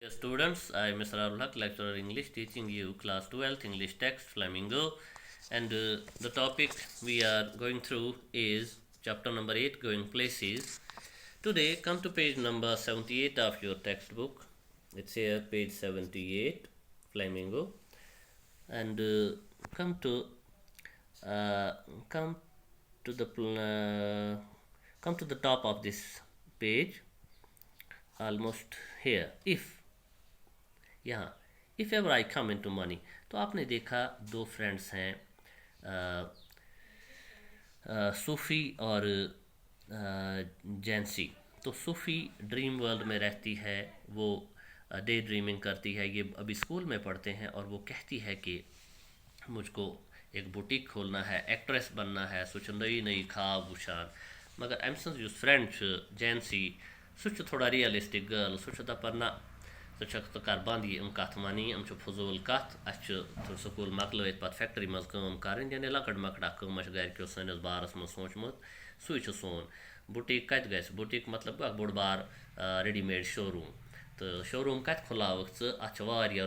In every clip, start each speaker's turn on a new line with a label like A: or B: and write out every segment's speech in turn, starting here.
A: Dear students, I am Mr. Arul Haq, lecturer English, teaching you class 12th English text Flamingo, and the topic we are going through is chapter number 8, Going Places. Today, come to page number 78 of your textbook. It's here, page 78, Flamingo, and come to uh, come to the come to the top of this page, almost here. यहाँ if ever I come into money, तो आपने देखा दो friends हैं, सूफ़ी और जैंसी। तो सूफ़ी dream world में रहती है, वो डे ड्रीमिंग करती है। ये अभी स्कूल में पढ़ते हैं और वो कहती है कि मुझको एक बुटीक खोलना है, एक्ट्रेस बनना है, सुच नई नई ख्वाब वुशान। मगर अम सज युस फ्रेंड जैंसी सुच थोड़ा रियलिस्टिक गर्ल सुच दपना तो कर बंद ये कत मनी फजूल कत स्कूल मकल पे फैक्ट्री मज कर यानी लकट मकड़ा कम गरको सनिस बारस मज सोचमुत सू सोन। बुटीक कत ग बुटीक मतलब बोड़ बार रेडीमेड शोरूम, तो शोरूम कत खुलावक अत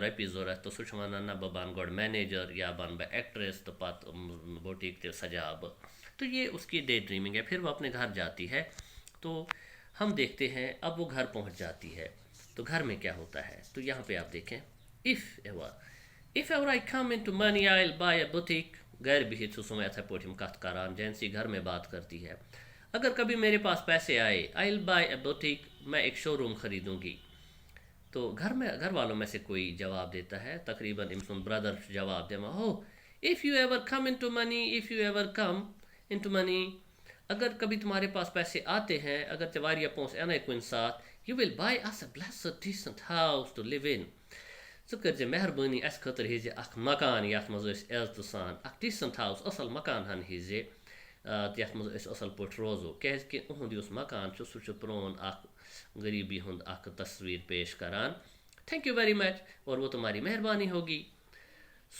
A: रपी जरूरत, तो सह वन ना बह बन गोड मैनेजर या बन बह एक्ट्रेस, तो पत बुटीक त सजा बह। तो ये उसकी डे ड्रीमिंग है। फिर वो अपने घर जाती है, तो हम देखते हैं अब वो घर पहुंच जाती है, तो घर में क्या होता है। तो यहाँ पे आप देखें, if ever I come into money I will buy a boutique. गैर बिहित सुसुम यथ पोठिम कथ करान जैंसी घर में बात करती है। अगर कभी मेरे पास पैसे आए, आई विल बाय अ बुटीक, मैं एक शोरूम खरीदूंगी। तो घर में घर वालों में से कोई जवाब देता है, तकरीबन इमसुन ब्रदर जवाब दे हो, if you ever come into money, if you ever come into money, अगर कभी तुम्हारे पास पैसे आते हैं, अगर चवारिया पहुँच आना कुन साथ, you will buy us a blessed decent house to live in. ژٕ کٔرۍزِ مہربٲنی اَسہِ خٲطرٕ ہیٚزِ اَکھ مکان یَتھ منٛز أسۍ عزتہٕ سان اَکھ ڈیٖسنٛٹ ہاوُس اَصٕل مکان ہن ہیٚزِ یَتھ منٛز أسۍ اَصٕل پٲٹھۍ روزو، کیٛازِکہِ اُہُنٛد یُس مکان چھُ سُہ چھُ پرٛون اَکھ غریٖبی ہُنٛد اَکھ تصویٖر پیش کران۔ تھینک یوٗ ویری مچ اور وہ تمہاری مہربانی ہوگی۔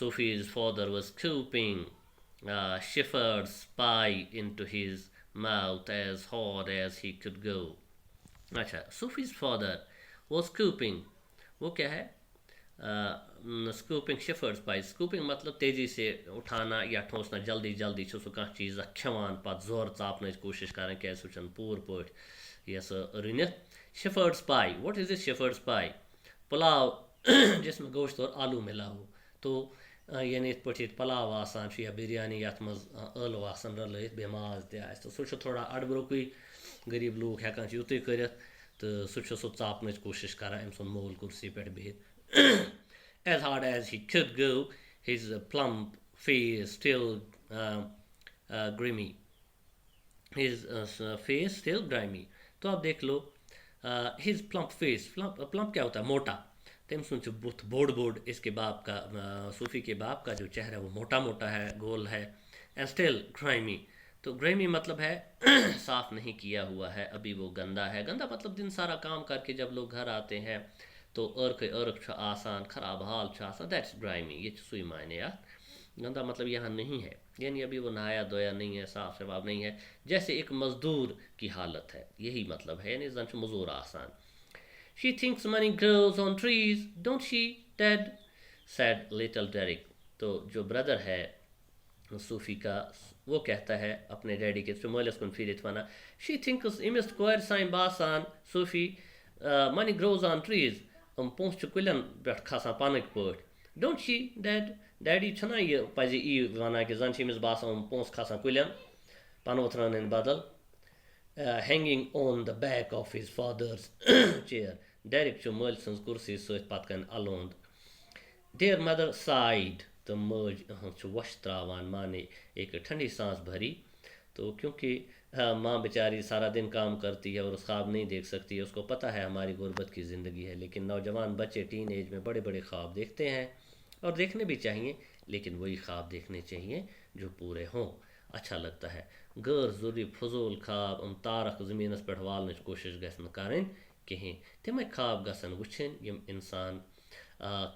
A: Sophie's father was scooping shepherd's pie into his mouth as hard as he could go. अच्छा, सूफीज फादर वो स्कूपिंग, वो क्या है, स्कूपिंग शेफर्ड्स पाई। स्कूपिंग मतलब तेज़ी से उठाना या ठोसना, जल्दी जल्दी सह कह चीज़ खवान पे जोर चापन कोशिश कर क्या सह पूर पे यह रनित। Shepherd's pie, what is this shepherd's pie? पुलाव जिसमें गोश्त और आलू मिला हो। तो यानी इत पे पुलाव आसान या बिरयानी यथ मज ٲلوٕ आसान रलत बे माज तह तो सह थोड़ा अड़ब्रोकुई गरीब लूक हेकान युत कर, तो सह चापन कोशिश कर अम सुन मोल कुर्सी पे बिहित। as hard as he could go, his plump face still grimy, his face still grimy। तो आप देख लो, his plump face, plump क्या होता है, मोटा। तम सुन बुथ बोड़ बोड़, इसके बाप का सूफी के बाप का जो चेहरा है वो मोटा मोटा है, गोल है। एंड स्टिल ग्राइमी, तो ग्रेमी मतलब है साफ नहीं किया हुआ है, अभी वो गंदा है। गंदा मतलब दिन सारा काम करके जब लोग घर आते हैं तो अर्क आसान, खराब हाल आसान, दैट्स ग्राइमी। ये सुई मायने यार, गंदा मतलब यहाँ नहीं है, यानी अभी वो नहाया धोया नहीं है, साफ शफाफ नहीं है, जैसे एक मजदूर की हालत है, यही मतलब है, यानी जन मजदूर आसान। She thinks money grows on trees, don't she, Dad? said little Derek। तो जो ब्रदर है सूफी का, वो कहता है अपने डैडी के मलिस कुन फिरित वना, शी थिंक्स इमिस कोर साइन बासान सूफी मनी ग्रोज ऑन ट्रीज, पोंस कुलन पे खसान पनक पे, डोंट शी डैड? डैडी छना यह पज यी वन कि जन इमिस बासान पोंस खसान कुलन पनोथरन बदल। Hanging on the back of his father's chair, direct मल सज कुर्सी सत पन अलोंद। देयर मदर साइड, तो मज वश त्रावान, माँ ने एक ठंडी सांस भरी। तो क्योंकि माँ बेचारी सारा दिन काम करती है और उस ख्वाब नहीं देख सकती है, उसको पता है हमारी गुर्बत की ज़िंदगी है, लेकिन नौजवान बच्चे टीन एज में बड़े बड़े ख्वाब देखते हैं, और देखने भी चाहिए, लेकिन वही ख्वाब देखने चाहिए जो पूरे हों। अच्छा लगता है, गैर ज़रूरी फजूल ख्वाब तारक ज़मीनस पे वालन कोशिश गन करें कहें, तमें ख्वाब गसन वुछन यम इंसान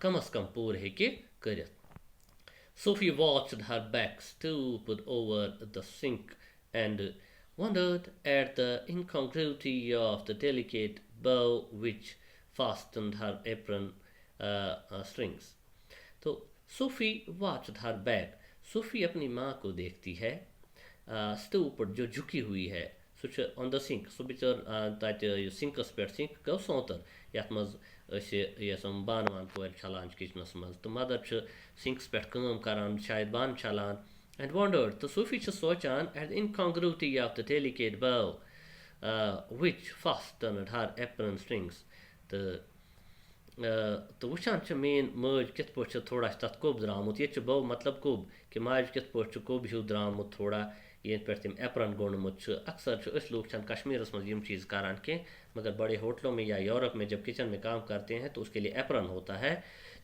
A: कम अज़ कम पूर हेके करित। Sophie watched her back stooped over the sink and wondered at the incongruity of the delicate bow which fastened her apron strings. तो सूफी watched her back. सूफी अपनी माँ को देखती है स्टोव पर जो झुकी हुई है सो ऑन द सिंक सो बिचर तत सिंकस पे सिंक गो सोतर यथ मज यम बान वान कोर छलान किचनस मज तो मदर सिंक्स पे काम करान शायद बान छलान and wondered तो सूफी सोचान at the incongruity of the delicate bow which fastened her apron strings. तो वुचान मेन मज कित पे थोड़ा तथ कोब द्रामुत ये बो मतलब कोब कि माज कित पे कोब हिू द्रामुत थोड़ा ये पे तम एप्रन गोनमुत अक्सर अस लोग कश्मीरस मज यम चीज़ करान के मगर बड़े होटलों में या यूरोप में जब किचन में काम करते हैं तो उसके लिए एप्रन होता है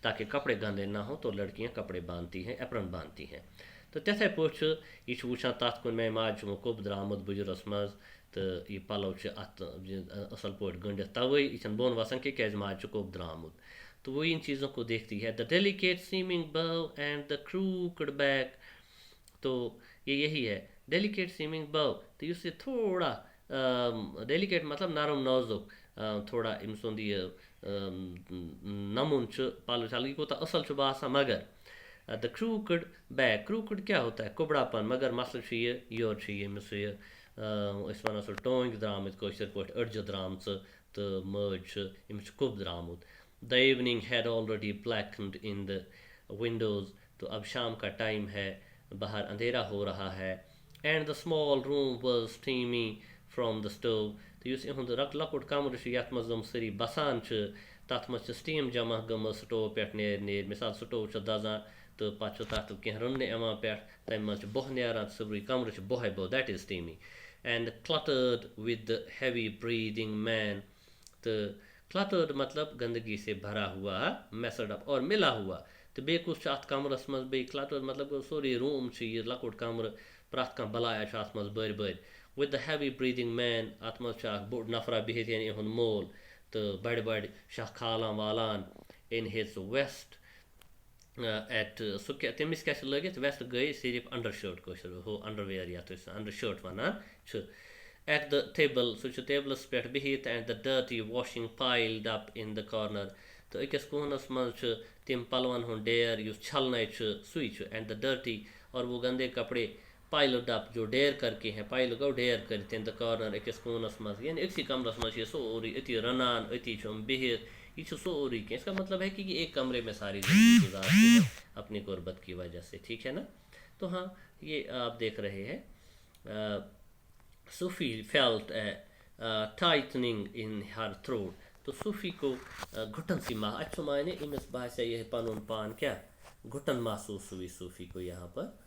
A: ताकि कपड़े गंदे ना हो तो लड़कियां कपड़े बांधती हैं एप्रन बांधती हैं तो तथे पे यह वुचान तथ कुन मे माज कोब द्रामुत बुजुर्स मज तो यह पलो अत असल पे गंडित तवे यह बोन वसान कि माज कोब द्रामुत तो वो इन चीज़ों को देखती है the delicate seeming bow and the crooked back तो ये यही है डेलिकेट सीमिंग bow तो इससे थोड़ा डेलिकेट मतलब नरम नाजुक थोड़ा इम सुंद यह नमुन पल चल यह कोता असल बासा मगर द crooked बैक crooked क्या होता है कुबड़ापन मगर मसल ये योर यमिस यह वन सो टोंग द्रामत कशर पे अड़ज द्राम तो मज यमिस कुब द्रामुत the evening had already blackened in the windows तो अब शाम का टाइम है बाहर अंधेरा हो रहा है and the small room was steamy from the stove तो इस लकुट कमर यथ मज सरी बसान तथ मज स्टीम जमा गम स्टोव पे नेर मिसाल स्टोव दजान तो पे तथ कह रन यवान पे तम मज बोह नान सबरी कमर बोहे बो that is steamy and cluttered with the heavy breathing man तो cluttered मतलब गंदगी से भरा हुआ mesed up और मिला हुआ तो बे कुछ अत कमरस मज बे cluttered मतलब सोरी रूम यह लकुट कमर प्रथ कह बलाया अत मज बर बर with the heavy breathing man अत मज बोड़ नफरा बिहित यानी इहुंद मोल तो बड़ बड़ Shah खालान वालान in his vest at सो तमिस क्या लगित वेस्ट गई सिर्फ अंडर शर्ट कशर हो अंडरवेयर या तो अंडर शर्ट वनान at the table सो टेबलस पे बिहित and the dirty washing piled up in the corner तो अकिस कोनस मज तम पलवन हुन डेर युस छलने सुई and the dirty और वो गंदे कपड़े piled up जो डेर करके हैं पाइल गो डेर कर इन द कॉर्नर अकिस कोनस मज यानी अक्सी कमरस मज ये सोरी अति रनान अति बिहित ये सोरी के इसका मतलब है कि एक कमरे में सारी जिंदगी गुजारते हैं अपनी गुर्बत की वजह से ठीक है ना तो हाँ ये आप देख रहे हैं सूफी फेल्ट टाइटनिंग इन हर थ्रोट तो सूफी को घुटन सी माह अच्छा मायने इमस भाषा यह पनुन पान क्या घुटन महसूस हुई सूफी को यहाँ पर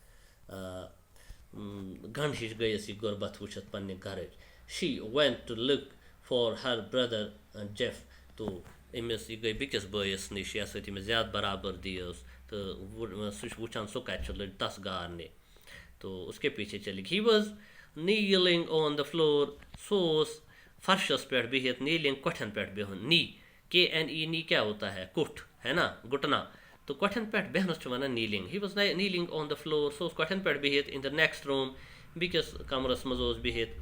A: गंड हिच गई सी गुर्बत वुचत पन्ने घर she went to look for her brother Jeff तो इमस यह गई बिकस बयस नश यह सत ज्यादा बराबरदी तो सह वुचान सो कत तस गारने तो उसके पीछे चली he was kneeling on the floor सोस फर्शस पे बिहित नीलिंग कोठन पे बेहन नी KNE नी क्या होता है कुठ है ना घुटना तो कोठन पे बेहनस वन kneeling he was kneeling on the floor सोस कोठन पे बिहित इन द नेक्स्ट रूम बिकस कमरस मज बिहित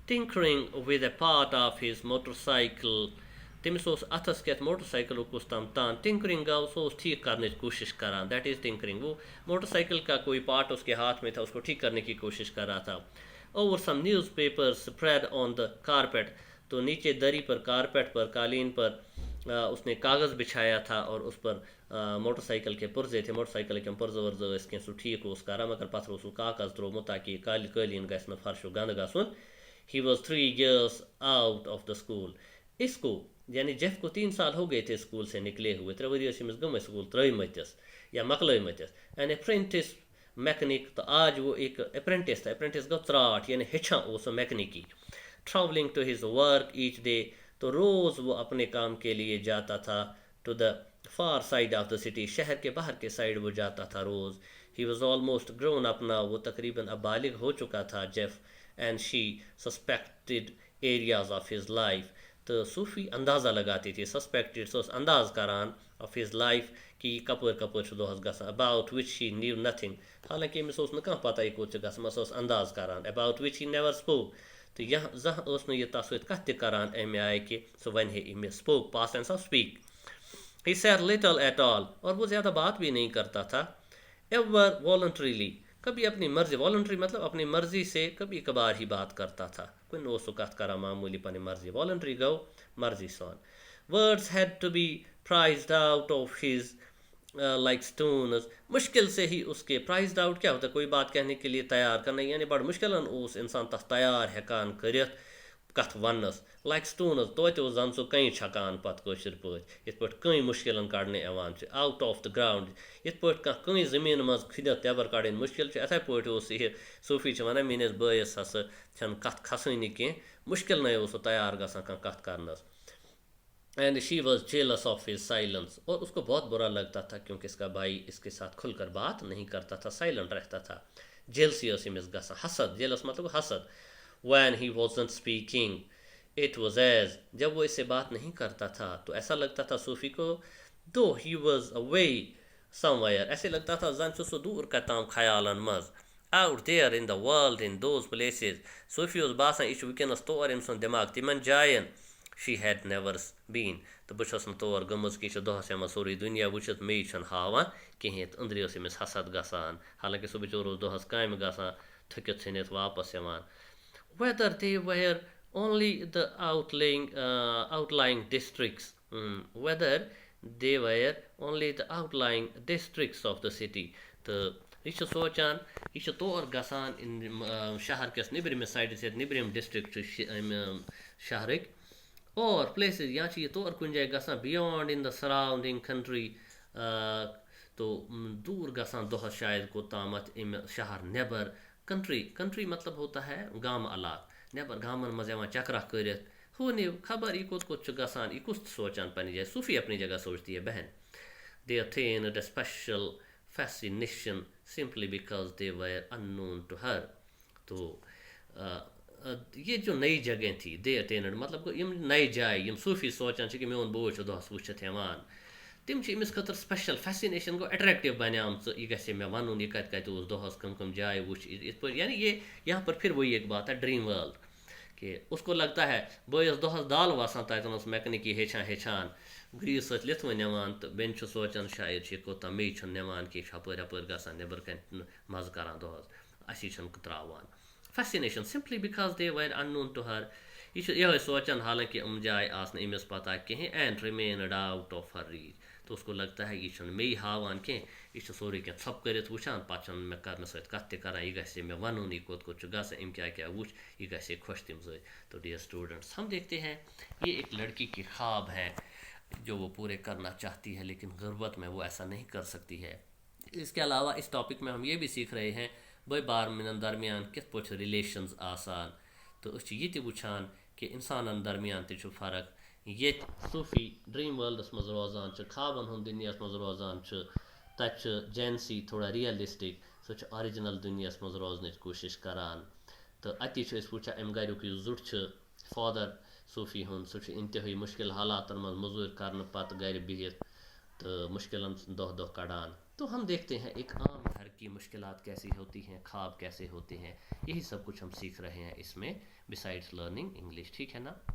A: tinkering with a part of his motorcycle तमिस अथस के मोटरसाइकिल कुछ तम तान टिंकरिंग गो सो ठीक करने की कोशिश करान दैट इज टिंकरिंग वो मोटरसाइकिल का कोई पार्ट उसके हाथ में था उसको ठीक करने की कोशिश कर रहा था over some newspaper spread on the carpet तो नीचे दरी पर कारपेट पर कालीन पर उसने कागज़ बिछाया था और उस पर मोटरसाइकिल के पुर्जे थे मोटरसाइकिल के पुर्ज वर्ज इसके सो ठीक उस करा मगर पथर उस कागज़ त्रोमु ताकि कालीन गस फर्श गंद गसन he was 3 years out of the school इसको यानी जेफ को 3 साल हो गए थे स्कूल से निकले हुए 3 वरियस गम स्कूल त्रमतिस या मकलमतिस एन अप्रेंटिस मैकेनिक तो आज वो एक अप्रेंटिस था अप्रेंटिस गो त्राट यानी हेछा उस मैकेनिकी travelling to his work each day तो रोज़ वो अपने काम के लिए जाता था to the far side of the city शहर के बाहर के साइड वो जाता था रोज़ ही वॉज ऑलमोस्ट ग्रोन अपना वो तकरीबन अब बालिग हो चुका था Jeff and she suspected areas of his life तो सूफी अंदाज़ा लगाती थी सस्पेक्टेड सो अंदाज करान ऑफ हिज लाइफ कि कपर कपर दोहस गसान about which she knew nothing हालांकि अमिस ओस न कह पता यह कोच गसान मस अंदाज करान about which he never spoke तो यहाँ जहाँ यह तस कत करान अमे आय कि सो वन है इमे spoke past tense of speak he said little at all और वो ज़्यादा बात भी नहीं करता था ever voluntarily कभी अपनी मर्जी वॉलंटरी मतलब अपनी मर्जी से कभी कभार ही बात करता था कुन ओसु कत करा मामूली पनी मर्जी वॉलंटरी गो मर्जी सोन words had to be prized out of his like stones मुश्किल से ही उसके प्राइज्ड आउट क्या होता है कोई बात कहने के लिए तैयार करना यानी बड़ मुश्किल उस इंसान तस तैयार हेकान करित कथ वनस लाइक स्टोनस तो जन सो कई छकान पत कशर पे पे कई मुश्किल कड़ने आउट ऑफ द ग्राउंड पे कई जमीन मज खुदित तबर कड़न मुश्किल इथे पे सूफी वन मेस बस हसा कथ खसनी कह मुश्किल न तैयार गसान कथ Karan's and she was jealous of his silence और उसको बहुत बुरा लगता था क्योंकि इसका भाई इसके साथ खुलकर बात नहीं करता था साइलेंट रहता था जेलसी गसा हसद जेलस मतलब हसद when he wasn't speaking it was as जब वो इससे बात नहीं करता था तो ऐसा लगता था सूफी को though he was away somewhere ऐसे लगता था जन सो दूर का ताम ख्यालन मज out there in the world in those places सूफी उस बासान इश वुकनस तौर इन सुन दिमाग तिमन जायन she had never been तो बस तौर गमज कि दोहस सोरी दुनिया वुचित मे हावान कहें तो अंदर अमिस हसद गसान हालांकि सह बिचोर दोहस काम गसान थकित थ वापस whether they were only the outlying districts whether they were only the outlying districts of the city तो यह सोचान यह तौर गसान इन शहर किस निब्रम साइड से निब्रम डिस्ट्रिक्ट शहर और प्लेसेस या ये तौर कुन जाए गसान beyond in the surrounding country तो दूर गसान दोहस शायद को तामत इम शहर नेबर कंट्री मतलब होता है गाम अलाक नेबर गामन मज चक्रा कर खबर यह कुछ गसान यह कुछ सोचान पनी जाए सूफी अपनी जगह सोचती है बहन they attend a special fascination simply because they were unknown to her तो ये जो नई जगह थी दे अटेन्ड मतलब यम नई जाय यम सूफी सोचान कि मोन बोझ दोहस वुचित हेवान तम अमिस खतर स्पेशल फैसिनेशन गो अट्रैक्टिव बनियाम ये गसे मे वन यह कत दोहस कम जाय वुच यानी ये यहाँ पर फिर वही एक बात है ड्रीम वर्ल्ड कि उसको लगता है बस दोहस दाल वसान तस मैकेनिकी हेचान ग्रीस सत लिथव नवान तो बेन सोचान शायद यह कोत मे नवान कि हपर हपर गसान नबर कन मज करान दोहस असी त्रावान fascination simply because they were unknown to her यह सोचान हालांकि जाय आसन अमिस पता कहें and remained out of her reach तो उसको लगता है यह मे हावान कह यह सोरे क्या थप कर वुचान पे मे कर कत करान यह गे मे वन यह कोत गस अम क्या क्या वुच यह गे खुश तम सत तो डियर स्टूडेंट्स हम देखते हैं ये एक लड़की की ख्वाब है जो वो पूरे करना चाहती है लेकिन गुर्बत में वो ऐसा नहीं कर सकती है। इसके अलावा इस टॉपिक में हम ये भी सीख रहे हैं बे बार मिन दरमियान कित पे रिलेशंस आसान तो ये वुचान कि इंसान दरमियान त फ़र्क ये सूफी ड्रीम वर्ल्डस मज रोजान ख्वाबन हूँ दुनिया मज रोजान तत जेंसी थोड़ा रियलिस्टिक सह ओरिजिनल दुनिया मज रोजन कोशिश करान तो अति वुचान अम गुक जुट फादर सूफी हूँ सह इंतहाई मुश्किल हालात मज मजूर कर पत गर बिहित तो मुश्किल दह दह कड़ान तो हम देखते हैं एक आम घर की मुश्किलात कैसी होती हैं ख्वाब कैसे होते हैं यही सब कुछ हम सीख रहे हैं इसमें बिसाइड्स लर्निंग इंग्लिश ठीक है ना।